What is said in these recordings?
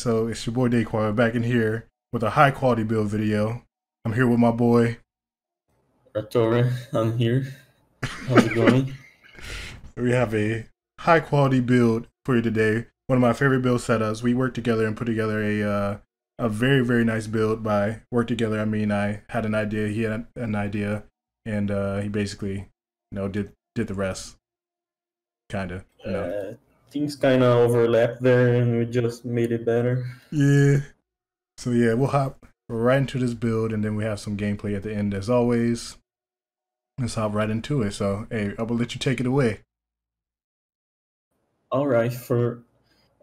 so it's your boy Daquan back in here with a high quality build video. I'm here with my boy Arturo, I'm here. How's it going? We have a high quality build for you today. One of my favorite build setups. We worked together and put together a very nice build. By work together, I mean I had an idea, he had an idea, and he basically, did the rest, kind of. Things kind of overlap there, and we just made it better. Yeah. So yeah, we'll hop right into this build, and then we have some gameplay at the end as always. Let's hop right into it. So hey, I will let you take it away. All right, for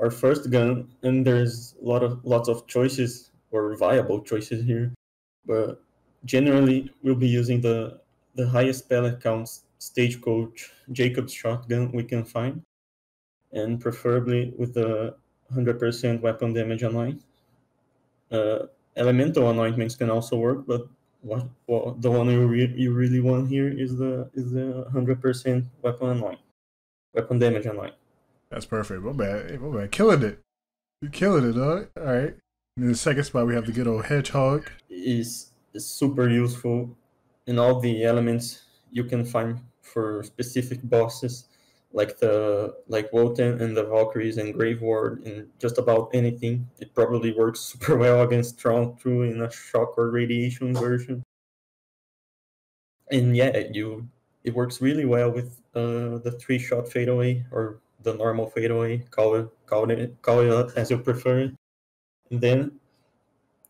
our first gun, and there's lots of choices or viable choices here, but generally we'll be using the highest pellet counts stagecoach Jacob's shotgun we can find, and preferably with the 100% weapon damage online. Elemental anointments can also work, but the one you really want here is the 100% weapon damage anoint. That's perfect. My bad. Hey, my bad. Killing it. You're killing it, dog. All right. And in the second spot, we have the good old hedgehog. Is super useful in all the elements you can find for specific bosses, like Wotan and the Valkyries and Grave Ward, and just about anything. It probably works super well against Strong True in a shock or radiation version. And yeah, it works really well with the 3-shot fadeaway or the normal fadeaway. Call it as you prefer it. And then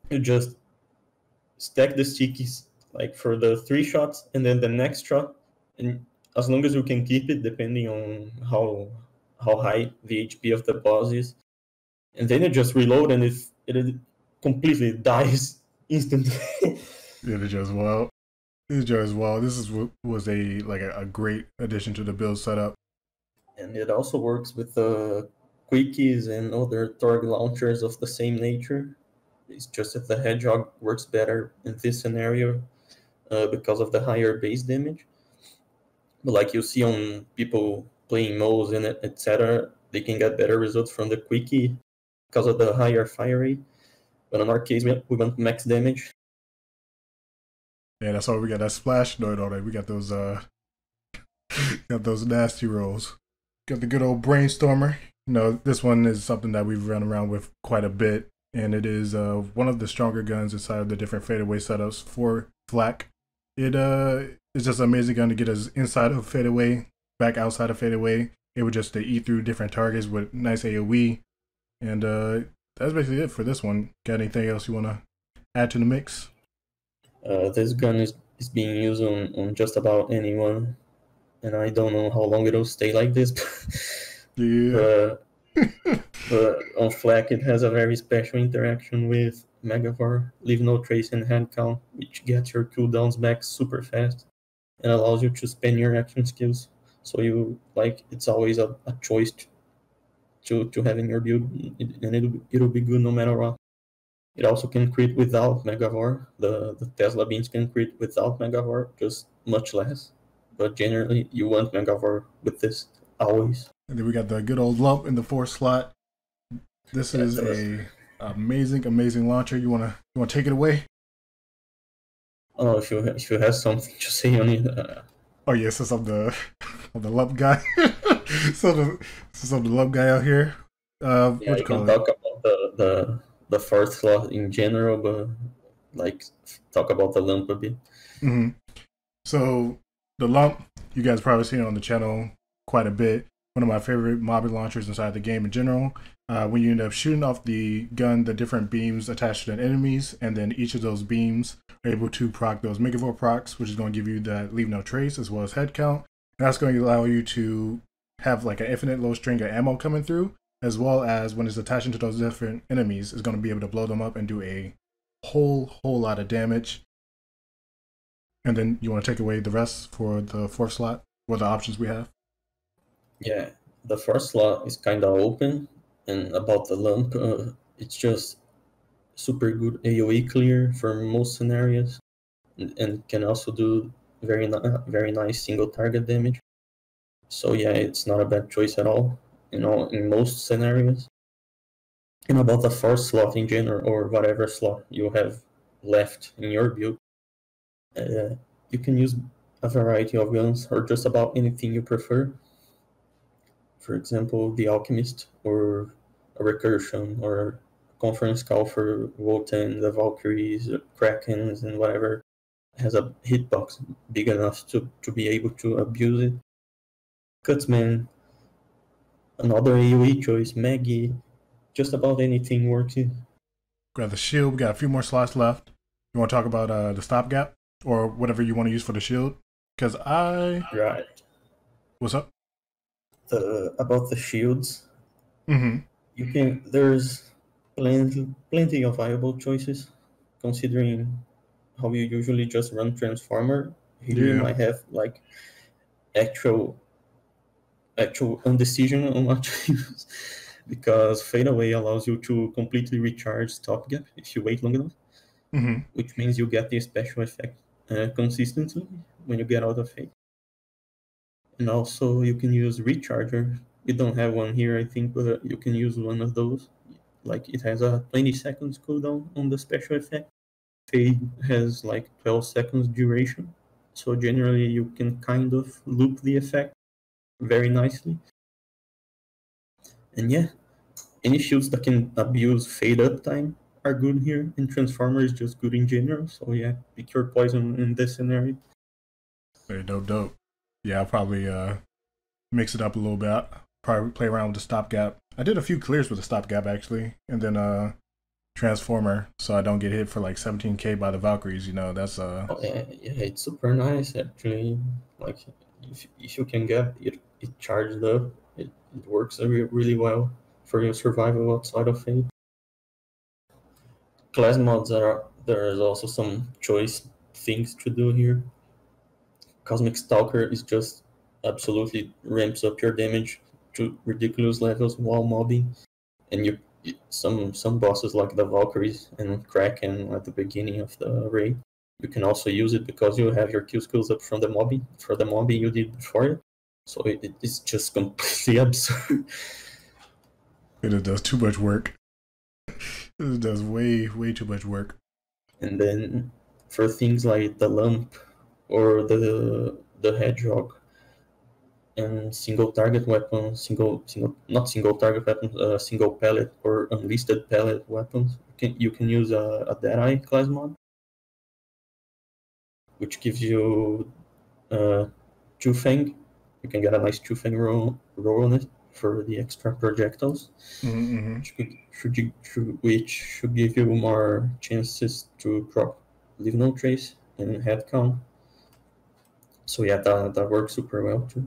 you just stack the stickies like for the 3 shots, and then the next shot, and as long as you can keep it, depending on how high the HP of the boss is, and then you just reload, and if it completely dies instantly. Yeah, it just well. This just well. This was a great addition to the build setup. And it also works with the quickies and other Torg launchers of the same nature. It's just that the Hedgehog works better in this scenario because of the higher base damage. But like you see on people playing modes and etc., they can get better results from the quickie because of the higher fire rate. But in our case, we want max damage. Yeah, that's why we got that splash note on it. We got those got those nasty rolls. Got the good old brainstormer. This one is something that we've run around with quite a bit, and it is one of the stronger guns inside of the different fadeaway setups for Flak. It's just an amazing gun to get us inside of fadeaway, back outside of fadeaway. It would just eat through different targets with nice AoE, and that's basically it for this one. Got anything else you want to add to the mix? This gun is being used on just about anyone, and I don't know how long it'll stay like this. Yeah. But on Flak, it has a very special interaction with Megavar, Leave No Trace and Head Count, which gets your cooldowns back super fast and allows you to spend your action skills. So it's always a choice to have in your build, and it'll be good no matter what. It also can crit without Megavar. The Tesla beams can crit without Megavar, just much less. But generally, you want Megavar with this always. And then we got the good old lump in the 4th slot. This is a amazing launcher. You wanna take it away? Oh, if you have something to say on it. Oh yeah, since I'm the lump guy. Since I'm the lump guy out here. What you can call talk about the 4th slot in general, but talk about the lump a bit. Mm-hmm. So the lump, you guys probably seen it on the channel quite a bit. One of my favorite mobbing launchers inside the game in general. When you end up shooting off the gun, the different beams attached to the enemies, and then each of those beams are able to proc those Megavore procs, which is going to give you that Leave No Trace as well as head count. And that's going to allow you to have like an infinite low string of ammo coming through, as well as when it's attaching to those different enemies, it's going to be able to blow them up and do a whole lot of damage. And then you want to take away the rest for the 4th slot, what the options we have? Yeah, the 4th slot is kind of open, and about the lump, it's just super good AoE clear for most scenarios, and can also do very nice single target damage. So yeah, it's not a bad choice at all, in most scenarios. And about the force slot in general, or whatever slot you have left in your build, you can use a variety of guns or just about anything you prefer. For example, the Alchemist, or a Recursion, or Conference Call for Wotan, the Valkyries, Krakens, and whatever has a hitbox big enough to be able to abuse it. Cutsman, another AoE choice, Maggie, just about anything works. Got the shield. We got a few more slots left. You want to talk about the stopgap or whatever you want to use for the shield? Because Right. What's up? About the shields, Mm-hmm. there's plenty of viable choices, considering how you usually just run Transformer. Here you might have like actual undecision on what to use, because Fade Away allows you to completely recharge Stopgap if you wait long enough, which means you get the special effect consistently when you get out of Fade. And also you can use Recharger. We don't have one here, I think, but you can use one of those. Like, it has a 20 seconds cooldown on the special effect. Fade has like 12 seconds duration, so generally you can kind of loop the effect very nicely. And yeah, any shields that can abuse Fade uptime are good here, and Transformer is just good in general, so yeah, pick your poison in this scenario. Very dope. Yeah, I'll probably mix it up a little bit. Probably play around with the stopgap. I did a few clears with the stopgap actually, and then Transformer, so I don't get hit for like 17k by the Valkyries. You know, that's Oh, yeah, it's super nice actually. Like, if you can get it charged up, it works really well for your survival outside of Fade. Class mods there is also some choice things to do here. Cosmic Stalker is just absolutely ramps up your damage to ridiculous levels while mobbing, and some bosses like the Valkyries and Kraken at the beginning of the raid, you can also use it because you have your Q skills up from the mobbing you did before it. So it's just completely absurd. it does too much work. It does way too much work. And then for things like the Lump or the Hedgehog and single target weapons, not single target weapons, single pellet or unlisted pellet weapons, you can use a Deadeye class mod, which gives you Two-Fang. You can get a nice Two-Fang roll on it for the extra projectiles, which should give you more chances to proc Leave No Trace and head count. So yeah, that works super well too.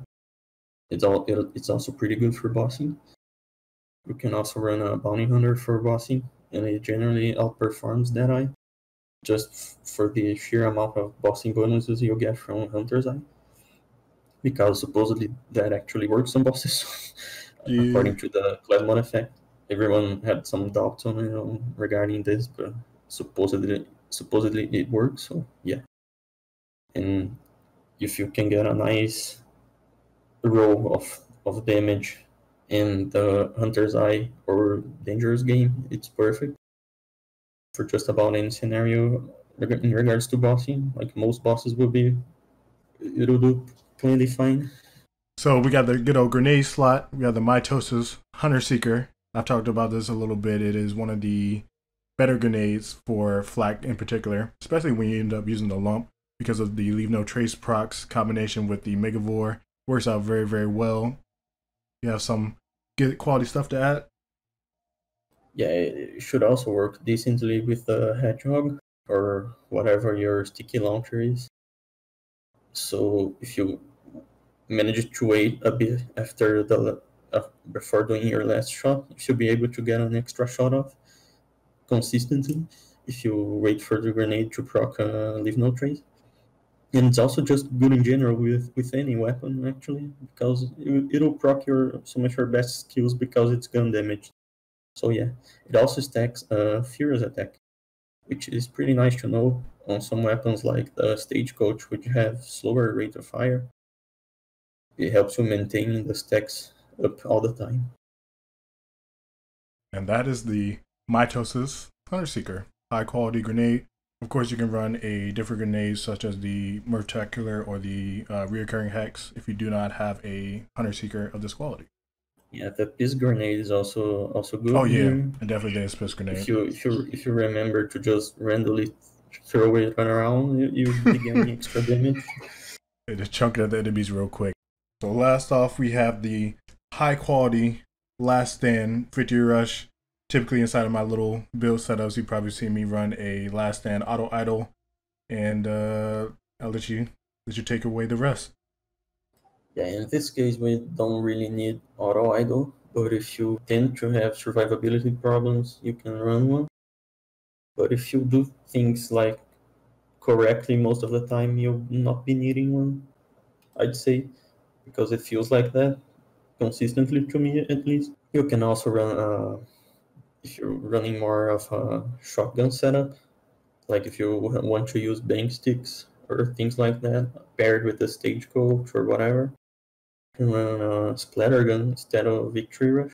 It's also pretty good for bossing. You can also run a Bounty Hunter for bossing, and it generally outperforms Deadeye, just for the sheer amount of bossing bonuses you get from Hunter's Eye, because supposedly that actually works on bosses. According to the class mod effect. Everyone had some doubts on it regarding this, but supposedly it works, so yeah. And if you can get a nice roll of damage in the Hunter's Eye or Dangerous game, it's perfect for just about any scenario in regards to bossing. Like, most bosses it'll do plenty fine. So we got the good old grenade slot. We got the Mitosis Hunter Seeker. I've talked about this a little bit. It is one of the better grenades for Flak in particular, especially when you end up using the lump, because of the Leave No Trace procs combination with the Megavore. Works out very well. You have some good quality stuff to add. Yeah, it should also work decently with the Hedgehog or whatever your sticky launcher is. So if you manage to wait a bit after before doing your last shot, you should be able to get an extra shot off consistently if you wait for the grenade to proc Leave No Trace. And it's also just good in general with any weapon, actually, because it'll proc some of your best skills because it's gun damage. So yeah, it also stacks Furious Attack, which is pretty nice to know on some weapons like the Stagecoach, which have slower rate of fire. It helps you maintain the stacks up all the time. and that is the Mitosis Hunter Seeker high quality grenade. Of course, you can run a different grenade such as the Murtacular or the Reoccurring Hex if you do not have a Hunter Seeker of this quality. Yeah, the piss grenade is also good. Oh yeah, here. and definitely the piss grenade. If you remember to just randomly throw it around, you begin extra damage. It just chunk it at the enemies real quick. So last off, we have the high quality Last Stand 50 Rush. Typically inside of my little build setups, you probably see me run a Last Stand auto idle, and I'll let you take away the rest. Yeah, in this case, we don't really need auto idle, but if you tend to have survivability problems, you can run one. But if you do things like correctly most of the time, you'll not be needing one, I'd say, because it feels like that consistently to me at least. You can also run, if you're running more of a shotgun setup, like if you want to use bang sticks or things like that, paired with a stagecoach or whatever, you can run a splatter gun instead of victory rush.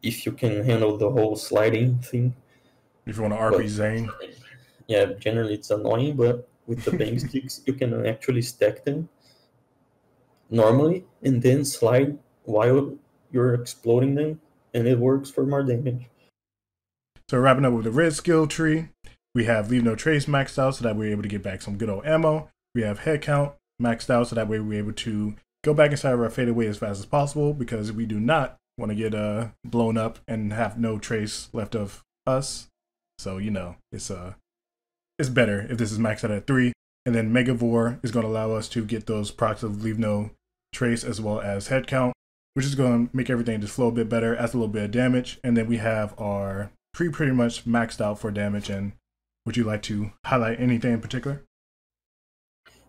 If you can handle the whole sliding thing. If you want to RP Zane. Yeah, generally it's annoying, but with the bang sticks, you can actually stack them normally and then slide while you're exploding them, and it works for more damage. So wrapping up with the red skill tree, we have Leave No Trace maxed out so that we're able to get back some good old ammo. We have Head Count maxed out so that way we're able to go back inside of our fadeaway as fast as possible, because we do not want to get blown up and have no trace left of us. So, you know, it's better if this is maxed out at 3. And then Megavore is going to allow us to get those procs of Leave No Trace as well as Head Count, which is going to make everything just flow a bit better, adds a little bit of damage. And then we have our tree pretty much maxed out for damage. And would you like to highlight anything in particular?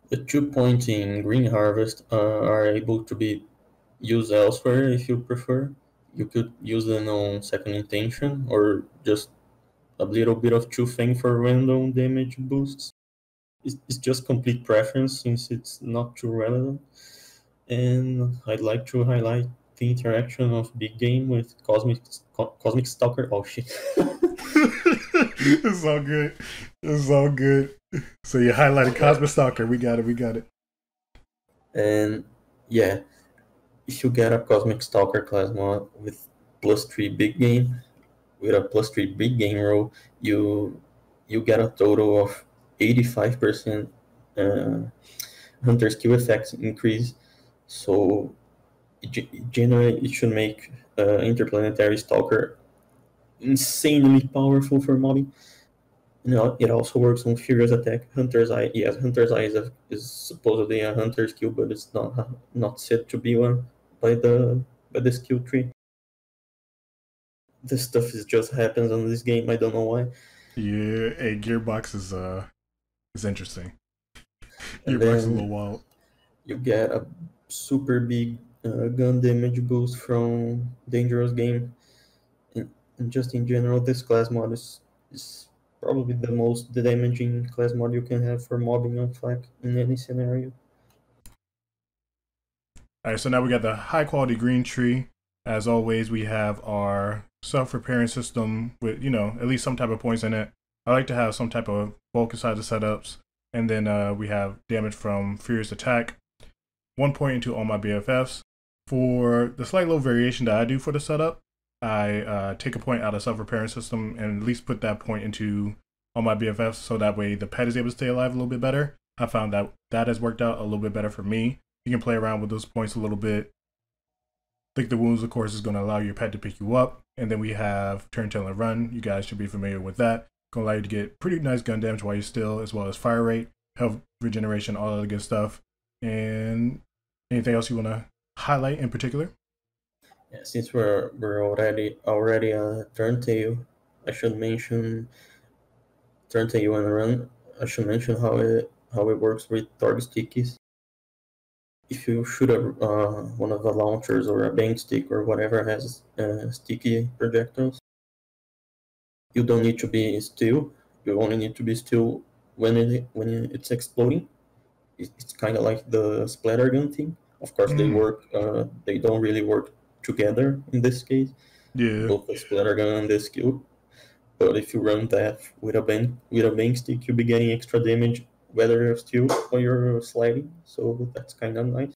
The 2-point Green Harvest are able to be used elsewhere if you prefer. You could use them on Second Intention or just a little bit of Two Fang for random damage boosts. It's just complete preference since it's not too relevant. And I'd like to highlight the interaction of Big Game with Cosmic Stalker. Oh shit. It's all good. It's all good. So you highlighted Cosmic Stalker. We got it. And yeah, if you get a Cosmic Stalker class mod with +3 Big Game, with a +3 Big Game roll, you get a total of 85% Hunter skill effects increase. So generally, it should make Interplanetary Stalker insanely powerful for mobbing. You know, it also works on Furious Attack. Hunter's Eye, yes, Hunter's Eye is supposedly a hunter skill, but it's not said to be one by the skill tree. This stuff just happens on this game. I don't know why. Yeah, a Gearbox is interesting. Gearbox is a little wild. You get a super big gun damage boost from Dangerous Game. And just in general, this class mod is probably the most damaging class mod you can have for mobbing on Flak in any scenario. Alright, so now we got the high quality green tree. As always, we have our self-repairing system with, you know, at least some type of points in it. I like to have some type of bulk inside the setups. And then we have damage from Furious Attack. 1 point into all my BFFs. For the slight little variation that I do for the setup, I take a point out of self-repairing system and at least put that point into all my BFFs, so that way the pet is able to stay alive a little bit better. I found that has worked out a little bit better for me. You can play around with those points a little bit. Lick the Wounds, of course, is going to allow your pet to pick you up. And then we have Turn, Tail, and Run. You guys should be familiar with that. Going to allow you to get pretty nice gun damage while you're still, as well as fire rate, health regeneration, all of the good stuff. And anything else you want to highlight in particular? Yeah, since we're already Turn, Tail, I should mention Turn, Tail, and Run. I should mention how it works with Torg stickies. If you shoot one of the launchers or a bang stick or whatever has sticky projectiles, you don't need to be still. You only need to be still when it's exploding. It's kind of like the splatter gun thing. Of course, they work. They don't really work together in this case. Yeah. both the splatter gun and the skill. But if you run that with a bank stick, you'll be getting extra damage whether you're still or you're sliding. So that's kind of nice.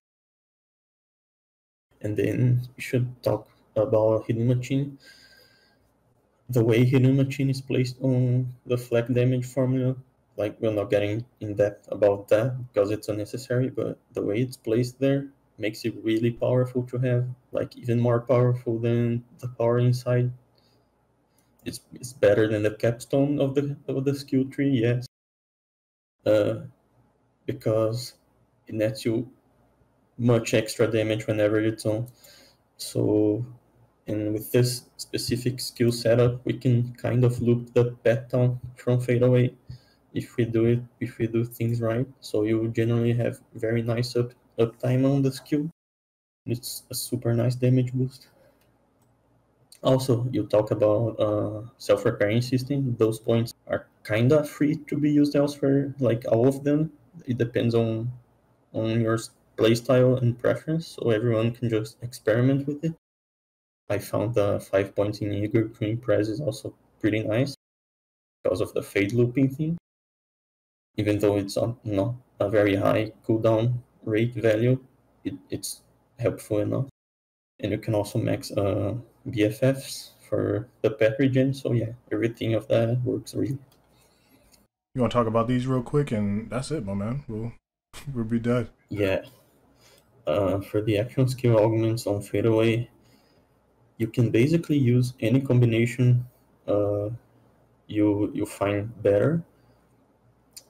And then we should talk about Hidden Machine. The way Hidden Machine is placed on the Flak damage formula, like we're not getting in depth about that because it's unnecessary, but the way it's placed there makes it really powerful to have, like even more powerful than the power inside. It's better than the capstone of the skill tree, yes, because it nets you much extra damage whenever it's on. So, and with this specific skill setup, we can kind of loop the pet down from fadeaway if we do things right. So you generally have very nice uptime on the skill. It's a super nice damage boost. Also, you talk about self-repairing system. Those points are kind of free to be used elsewhere, like all of them. It depends on your playstyle and preference, so everyone can just experiment with it. I found the 5 points in Eager Queen Press is also pretty nice because of the fade looping thing. Even though it's not a very high cooldown rate value, it's helpful enough. And you can also max BFFs for the pet regen, so yeah, everything of that works really. You want to talk about these real quick, and that's it, my man. We'll be done. Yeah. For the action skill augments on fadeaway, you can basically use any combination you find better.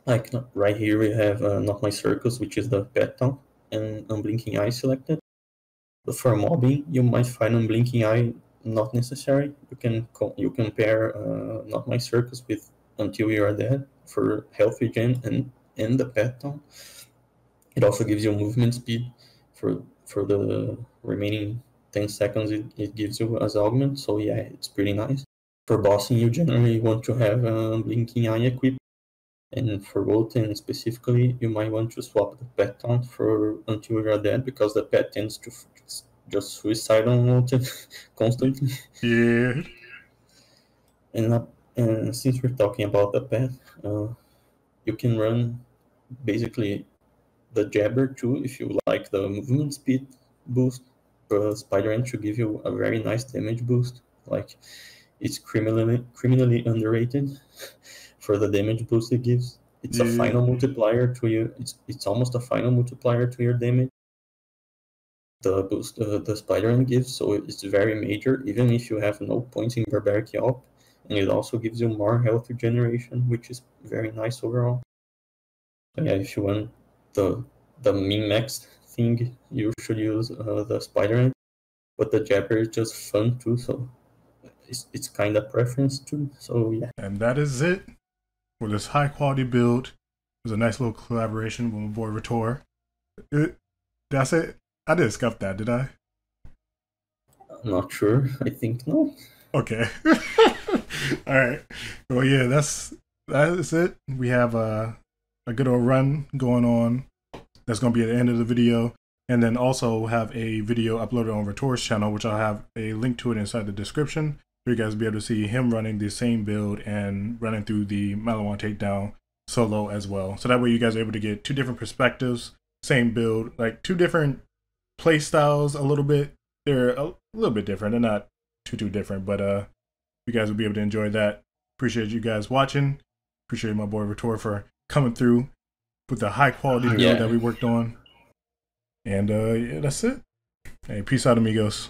Like right here we have Not My Circus, which is the pet tank, and Unblinking Eye selected. But for mobbing, you might find Unblinking Eye not necessary. You can pair Not My Circus with Until You Are Dead for health regen and the pet tank. It also gives you movement speed for the remaining 10 seconds it gives you as augment, so yeah, it's pretty nice. For bossing, you generally want to have Blinking Eye equipped, and for Wotan specifically, you might want to swap the pet taunt for Until You're Dead, because the pet tends to just suicide on Wotan constantly. Yeah. And since we're talking about the pet, you can run basically the Jabber too if you like the movement speed boost. But Spider-Man should give you a very nice damage boost. Like, it's criminally underrated for the damage boost it gives. It's a final multiplier to you. It's almost a final multiplier to your damage. The boost the Spider-Man gives, so it's very major, even if you have no points in Barbaric Yelp. And it also gives you more health regeneration, which is very nice overall. So yeah, if you want the min-maxed thing, you should use the Spider-Man. But the Jabber is just fun too, so it's kind of preference too. So yeah. And that is it for this high quality build. It was a nice little collaboration with my boy Ritor. Did I say it? I didn't scuff that, did I? I'm not sure. I think no. Okay. All right. Well, yeah, that is it. We have a good old run going on. That's going to be at the end of the video. And then also have a video uploaded on Ritor's channel, which I'll have a link to it inside the description. For you guys to be able to see him running the same build and running through the Malawan takedown solo as well. So that way you guys are able to get two different perspectives, same build, like two different play styles a little bit. They're a little bit different. They're not too different, but you guys will be able to enjoy that. Appreciate you guys watching. Appreciate my boy Ritor for coming through with the high quality build that we worked on. And yeah, that's it. Hey, peace out, amigos.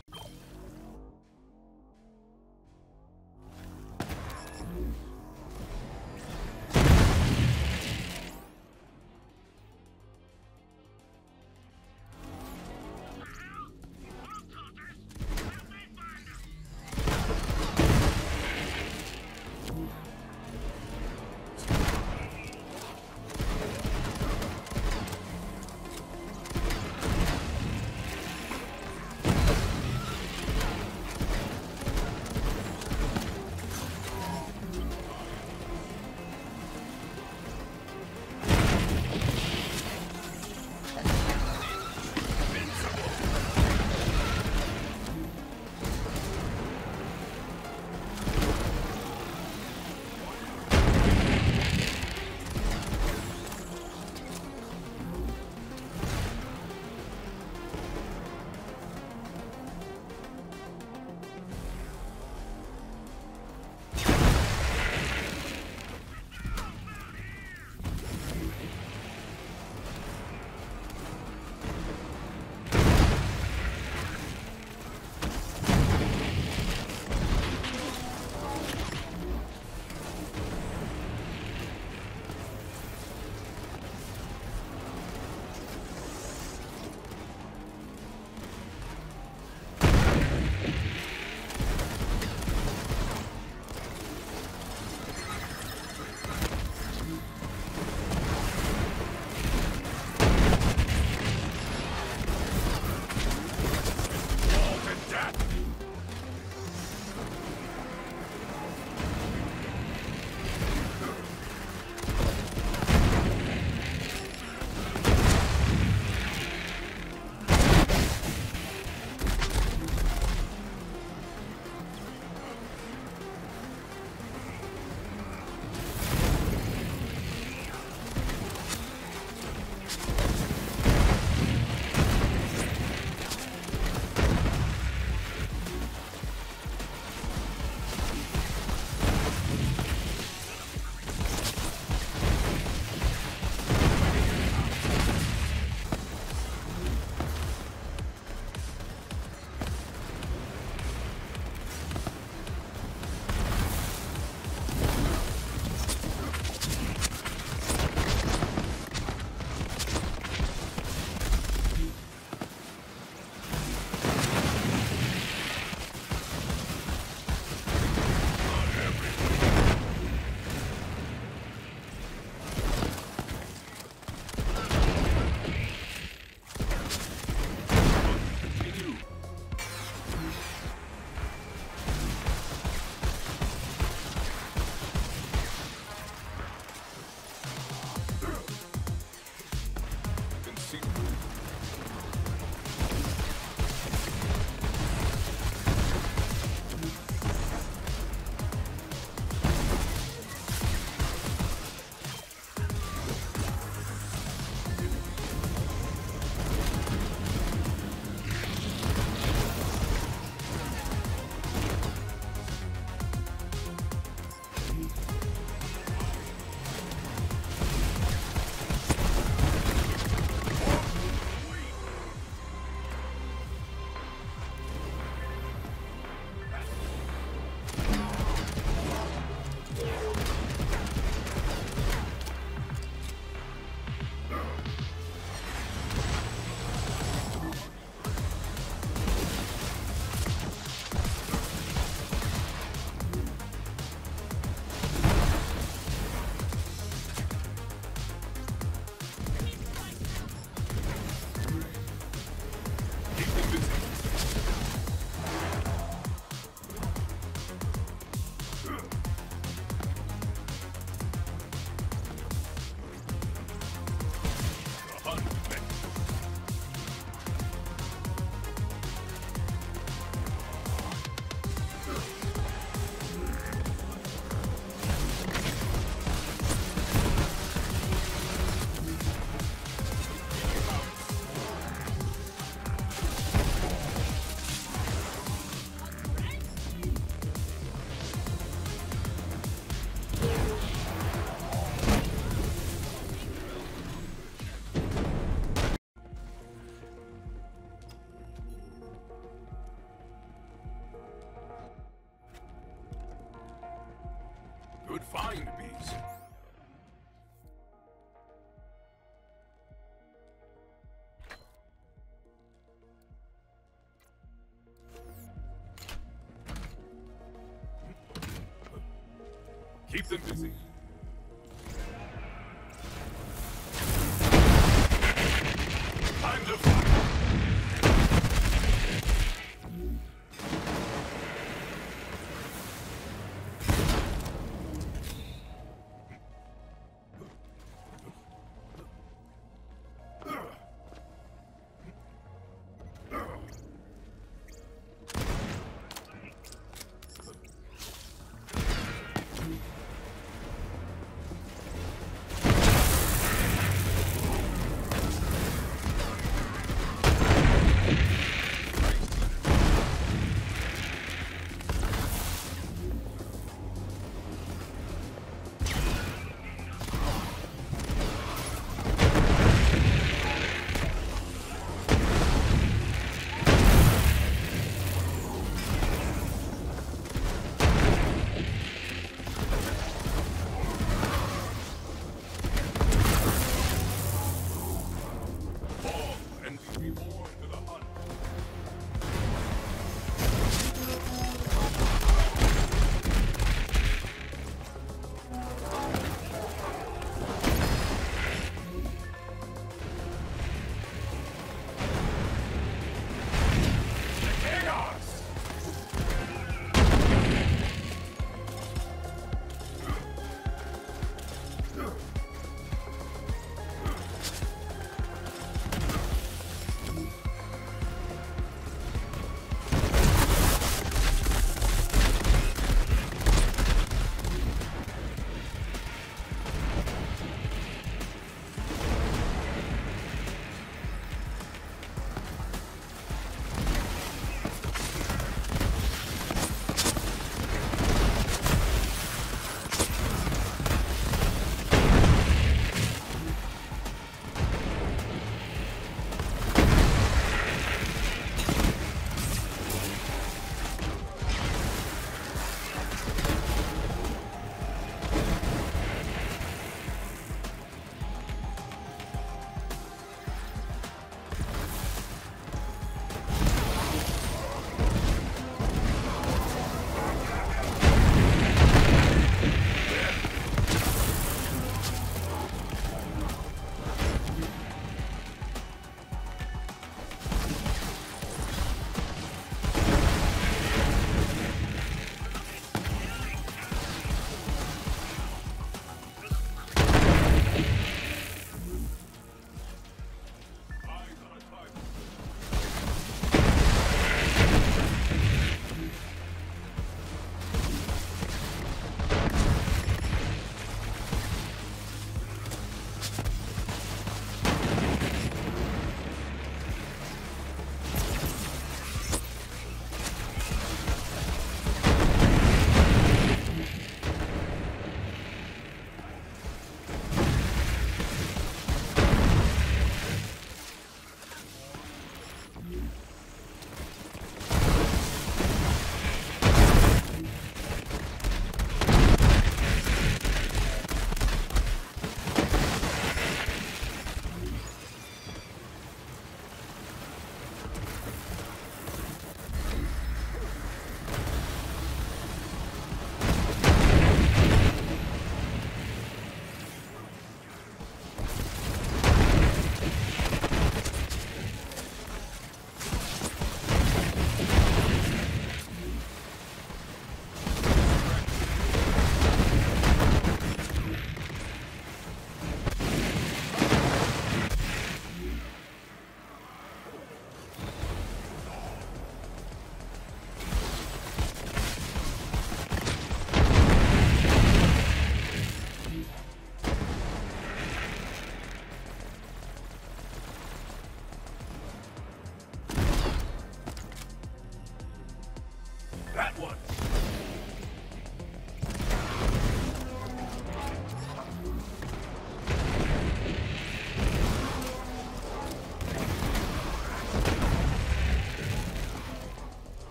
Good find, Bees. Keep them busy. Time to fight.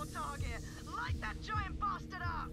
your target. Light that giant bastard up.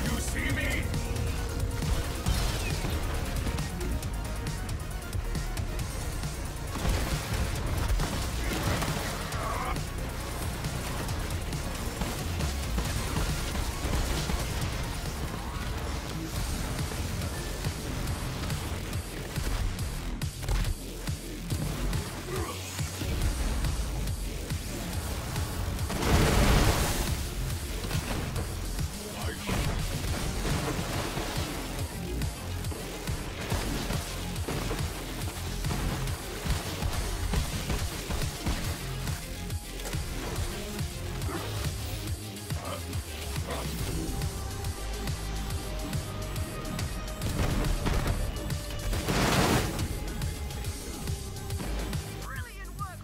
You see me? Brilliant work.